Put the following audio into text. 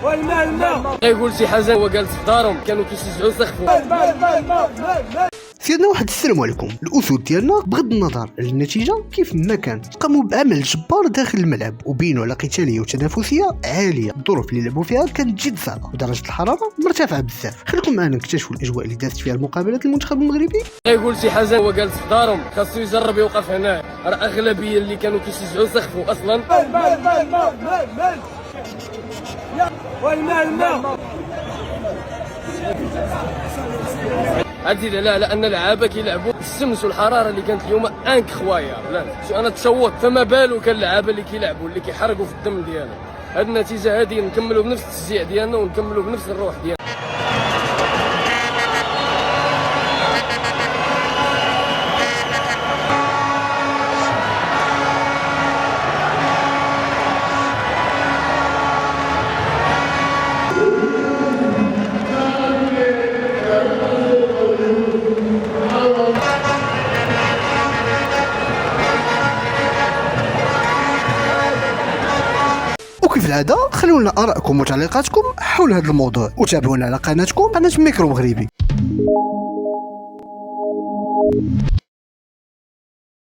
والماء الماء يقول شي حاجه، هو جالس في دارهم كانوا كيشجعوا سقفوا. الماء سيدنا واحد السلام عليكم. الاسود ديالنا بغض النظر على النتيجه كيف ما كان قاموا بعمل جبار داخل الملعب وبينوا على قتاليه وتنافسيه عاليه. الظروف اللي لعبوا فيها كانت جد صعبه ودرجه الحراره مرتفعه بزاف. خليكم معنا نكتشفوا الاجواء اللي دازت فيها المقابلات المنتخب المغربي. يقول شي حاجه، هو جالس في دارهم خاصو يجرب يوقف هنا. راه اغلبيه اللي كانوا كيشجعوا سقفوا اصلا. والماء الماء عزيز على ان اللعابه كيلعبوا الشمس والحراره اللي كانت اليوم انكرويابل. لا شو انا تصوت، فما بالو كان اللعابه اللي كيلعبوا اللي كيحرقوا في الدم ديالهم. هاد النتيجه هذه نكملوا بنفس التشجيع ديالنا ونكملوا بنفس الروح ديالنا. وكيف العاده خلونا ارائكم وتعليقاتكم حول هذا الموضوع وتابعونا على قناه ميكرو مغربي.